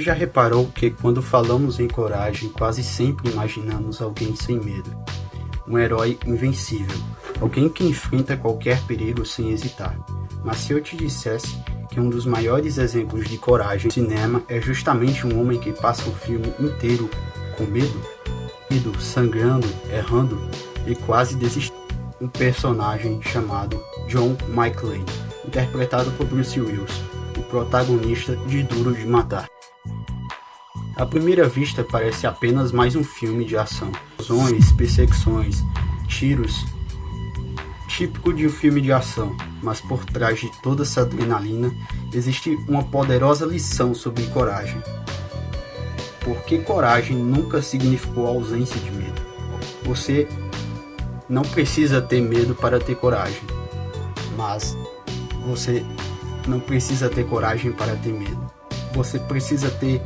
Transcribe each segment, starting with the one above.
Já reparou que quando falamos em coragem, quase sempre imaginamos alguém sem medo? Um herói invencível, alguém que enfrenta qualquer perigo sem hesitar. Mas se eu te dissesse que um dos maiores exemplos de coragem no cinema é justamente um homem que passa o filme inteiro com medo, sangrando, errando e quase desistindo. Um personagem chamado John McClane, interpretado por Bruce Willis, o protagonista de Duro de Matar. À primeira vista parece apenas mais um filme de ação. Explosões, perseguições, tiros, típico de um filme de ação, mas por trás de toda essa adrenalina existe uma poderosa lição sobre coragem. Porque coragem nunca significou ausência de medo. Você não precisa ter medo para ter coragem, mas você não precisa ter coragem para ter medo. Você precisa ter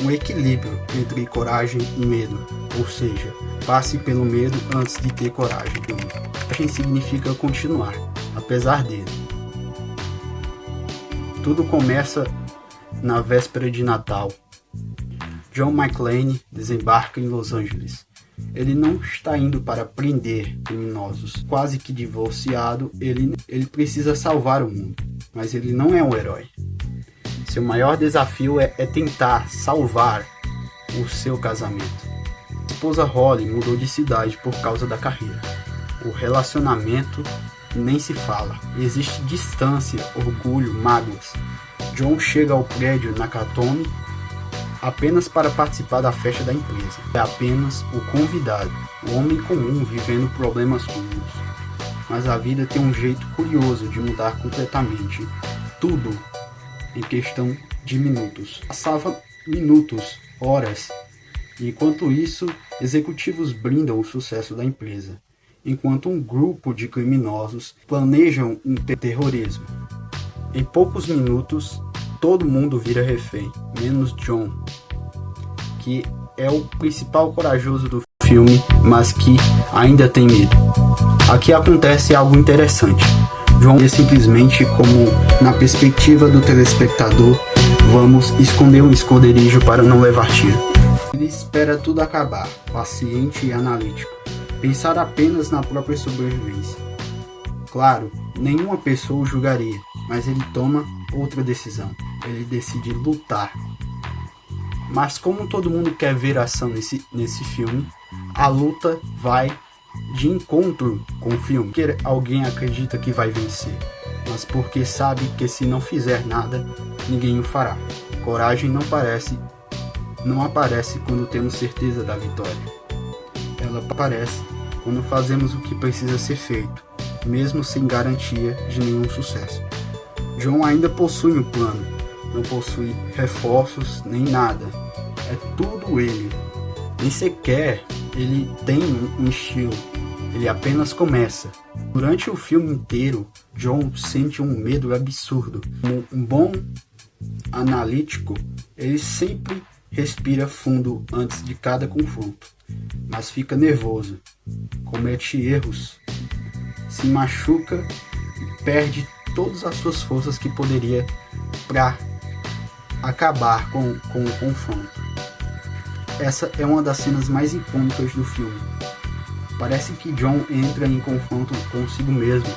um equilíbrio entre coragem e medo, ou seja, passe pelo medo antes de ter coragem. Coragem significa continuar, apesar dele. Tudo começa na véspera de Natal. John McClane desembarca em Los Angeles. Ele não está indo para prender criminosos. Quase que divorciado, ele precisa salvar o mundo, mas ele não é um herói. Seu maior desafio é tentar salvar o seu casamento. A esposa Holly mudou de cidade por causa da carreira. O relacionamento nem se fala. Existe distância, orgulho, mágoas. John chega ao prédio Nakatomi apenas para participar da festa da empresa. É apenas o convidado, o homem comum vivendo problemas comuns. Mas a vida tem um jeito curioso de mudar completamente tudo em questão de minutos. Passava minutos, horas, e enquanto isso, executivos brindam o sucesso da empresa, enquanto um grupo de criminosos planejam um terrorismo. Em poucos minutos, todo mundo vira refém, menos John, que é o principal corajoso do filme, mas que ainda tem medo. Aqui acontece algo interessante. John é simplesmente como, na perspectiva do telespectador, vamos esconder um esconderijo para não levar tiro. Ele espera tudo acabar, paciente e analítico, pensar apenas na própria sobrevivência. Claro, nenhuma pessoa o julgaria, mas ele toma outra decisão. Ele decide lutar. Mas como todo mundo quer ver ação nesse filme, a luta vai de encontro com o filme. Porque alguém acredita que vai vencer, mas porque sabe que se não fizer nada, ninguém o fará. Coragem não aparece quando temos certeza da vitória. Ela aparece quando fazemos o que precisa ser feito, mesmo sem garantia de nenhum sucesso. John ainda possui um plano, não possui reforços nem nada. É tudo ele. Nem sequer ele tem um estilo. Ele apenas começa. Durante o filme inteiro, John sente um medo absurdo. Como um bom analítico, ele sempre respira fundo antes de cada confronto, mas fica nervoso, comete erros, se machuca e perde todas as suas forças que poderia para acabar com o confronto. Essa é uma das cenas mais icônicas do filme. Parece que John entra em confronto consigo mesmo.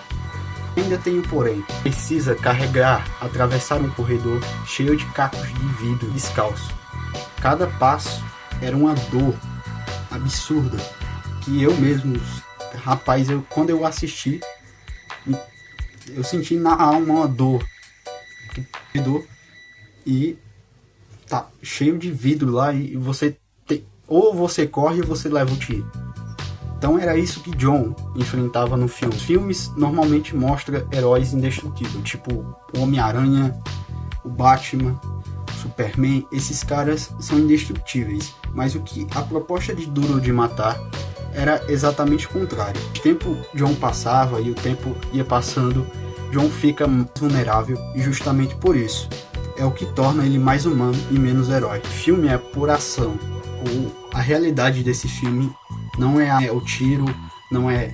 Ainda tem um porém. Precisa atravessar um corredor cheio de cacos de vidro descalço. Cada passo era uma dor absurda que eu mesmo, quando eu assisti, eu senti na alma uma dor. E tá cheio de vidro lá e ou você corre ou você leva o tiro. Então era isso que John enfrentava no filme. Os filmes normalmente mostram heróis indestrutíveis, tipo o Homem-Aranha, o Batman, o Superman. Esses caras são indestrutíveis, mas a proposta de Duro de Matar era exatamente o contrário. O tempo John passava e o tempo ia passando, John fica mais vulnerável e justamente por isso é o que torna ele mais humano e menos herói. O filme é por ação. A realidade desse filme não é o tiro, não é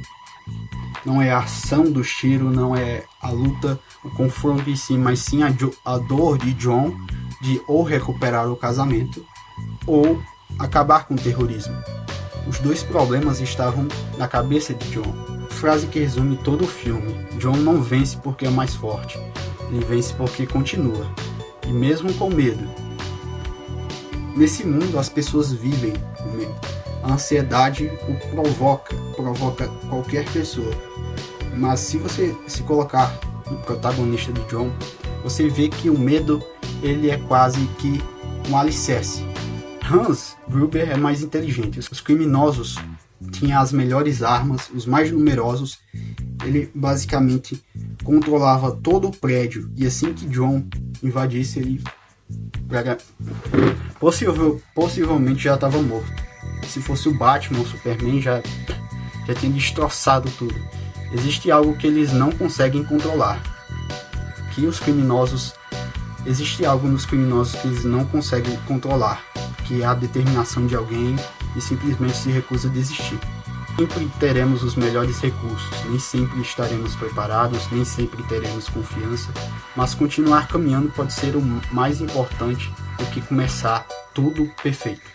a ação dos tiros, não é a luta, o confronto em si, mas sim a dor de John de ou recuperar o casamento ou acabar com o terrorismo. Os dois problemas estavam na cabeça de John. Frase que resume todo o filme: John não vence porque é mais forte, ele vence porque continua, e mesmo com medo. Nesse mundo as pessoas vivem com medo. A ansiedade o provoca qualquer pessoa. Mas se você se colocar no protagonista de John, você vê que o medo ele é quase que um alicerce. Hans Gruber é mais inteligente. Os criminosos tinham as melhores armas, os mais numerosos. Ele basicamente controlava todo o prédio. E assim que John invadisse, ele possivelmente já estava morto. Se fosse o Batman ou o Superman, já tinha destroçado tudo. Existe algo que eles não conseguem controlar. Existe algo nos criminosos que eles não conseguem controlar, que é a determinação de alguém e simplesmente se recusa a desistir. Sempre teremos os melhores recursos, nem sempre estaremos preparados, nem sempre teremos confiança, mas continuar caminhando pode ser o mais importante do que começar tudo perfeito.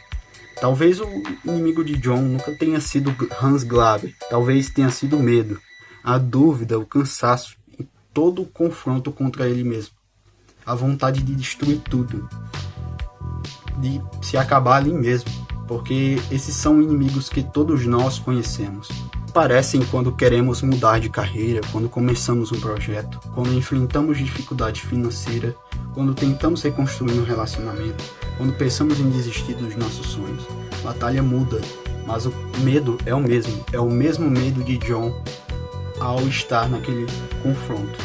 Talvez o inimigo de John nunca tenha sido Hans Glaber, talvez tenha sido o medo, a dúvida, o cansaço e todo o confronto contra ele mesmo. A vontade de destruir tudo, de se acabar ali mesmo, porque esses são inimigos que todos nós conhecemos. Parecem quando queremos mudar de carreira, quando começamos um projeto, quando enfrentamos dificuldade financeira, quando tentamos reconstruir um relacionamento, quando pensamos em desistir dos nossos sonhos. A batalha muda, mas o medo é o mesmo medo de John ao estar naquele confronto.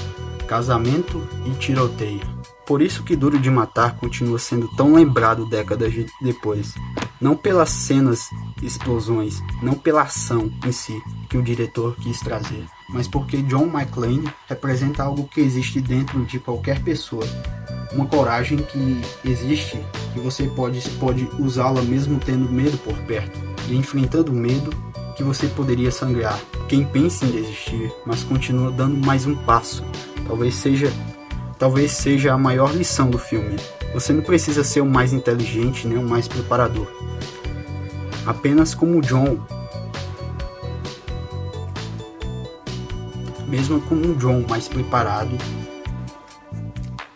Casamento e tiroteio. Por isso que Duro de Matar continua sendo tão lembrado décadas depois. Não pelas cenas, explosões, não pela ação em si que o diretor quis trazer, mas porque John McClane representa algo que existe dentro de qualquer pessoa. Uma coragem que existe, que você pode usá-la mesmo tendo medo por perto, e enfrentando o medo que você poderia sangrar. Quem pensa em desistir, mas continua dando mais um passo, talvez seja a maior lição do filme. Você não precisa ser o mais inteligente nem o mais preparador. Apenas como John. Mesmo como um John mais preparado.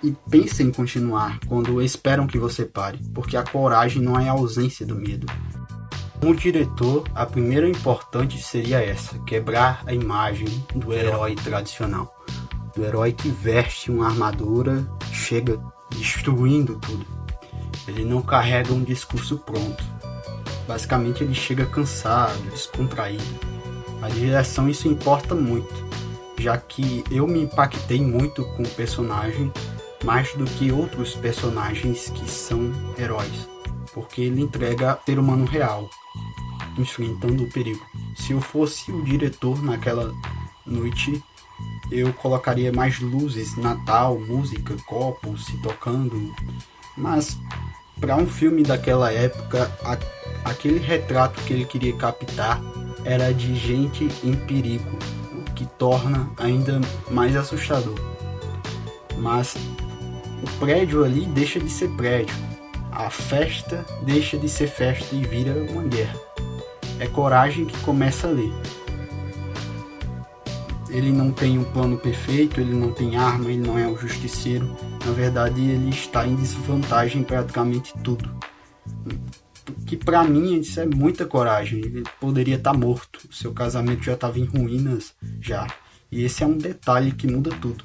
E pense em continuar quando esperam que você pare, porque a coragem não é a ausência do medo. Como diretor, a primeira importante seria essa: quebrar a imagem do herói tradicional. Do herói que veste uma armadura, chega destruindo tudo. Ele não carrega um discurso pronto. Basicamente ele chega cansado, descontraído. A direção, isso importa muito, já que eu me impactei muito com o personagem, mais do que outros personagens que são heróis, porque ele entrega ser humano real, enfrentando o perigo. Se eu fosse o diretor naquela noite, eu colocaria mais luzes, Natal, música, copos se tocando, mas para um filme daquela época, aquele retrato que ele queria captar era de gente em perigo, o que torna ainda mais assustador. Mas o prédio ali deixa de ser prédio, a festa deixa de ser festa e vira uma guerra. É coragem que começa ali. Ele não tem um plano perfeito, ele não tem arma, ele não é um justiceiro. Na verdade, ele está em desvantagem em praticamente tudo. Que para mim isso é muita coragem. Ele poderia estar morto, o seu casamento já estava em ruínas já. E esse é um detalhe que muda tudo.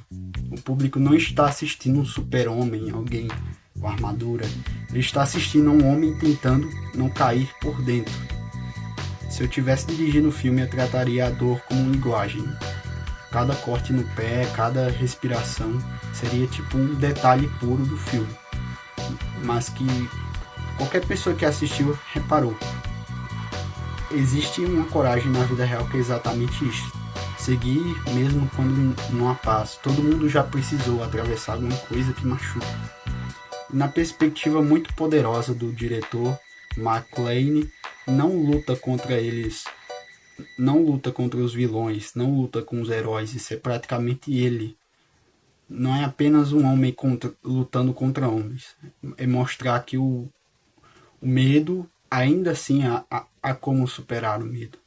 O público não está assistindo um super-homem, alguém com armadura. Ele está assistindo a um homem tentando não cair por dentro. Se eu tivesse dirigindo o filme, eu trataria a dor como linguagem. Cada corte no pé, cada respiração seria tipo um detalhe puro do filme. Mas que qualquer pessoa que assistiu reparou. Existe uma coragem na vida real que é exatamente isso. Seguir mesmo quando não há paz. Todo mundo já precisou atravessar alguma coisa que machuca. E na perspectiva muito poderosa do diretor, McClane não luta contra eles, não luta contra os vilões, não luta com os heróis. Isso é praticamente ele não é apenas um homem lutando contra homens. É mostrar que o medo, ainda assim, há como superar o medo.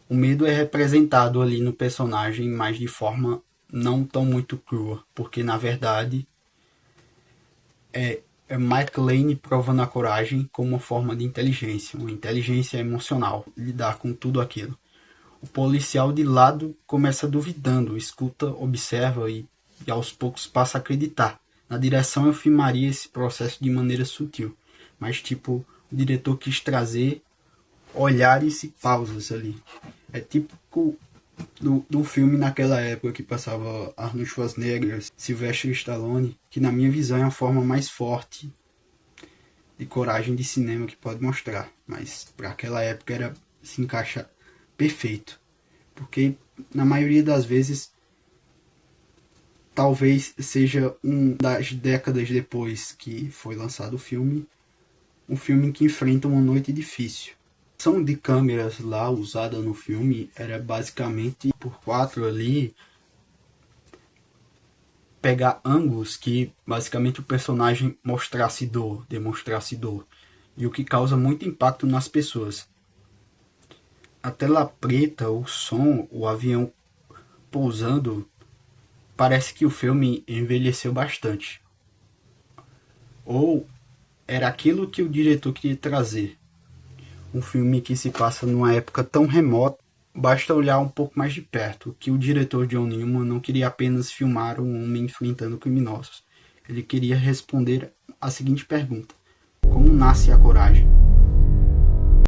O medo é representado ali no personagem, mas de forma não tão muito crua, porque na verdade é Mike Lane provando a coragem como uma forma de inteligência, uma inteligência emocional, lidar com tudo aquilo. O policial de lado começa duvidando, escuta, observa e aos poucos passa a acreditar. Na direção eu filmaria esse processo de maneira sutil, mas tipo, o diretor quis trazer olhares e pausas ali. É típico do filme naquela época que passava Arnold Schwarzenegger, Sylvester Stallone, que na minha visão é a forma mais forte de coragem de cinema que pode mostrar, mas para aquela época se encaixa perfeito, porque na maioria das vezes talvez seja das décadas depois que foi lançado o filme, um filme que enfrenta uma noite difícil. A ação de câmeras lá usada no filme era basicamente por 4 ali, pegar ângulos que basicamente o personagem mostrasse dor, demonstrasse dor, e o que causa muito impacto nas pessoas. A tela preta, o som, o avião pousando, parece que o filme envelheceu bastante. Ou era aquilo que o diretor queria trazer. Um filme que se passa numa época tão remota, basta olhar um pouco mais de perto, que o diretor John Newman não queria apenas filmar um homem enfrentando criminosos. Ele queria responder a seguinte pergunta: como nasce a coragem?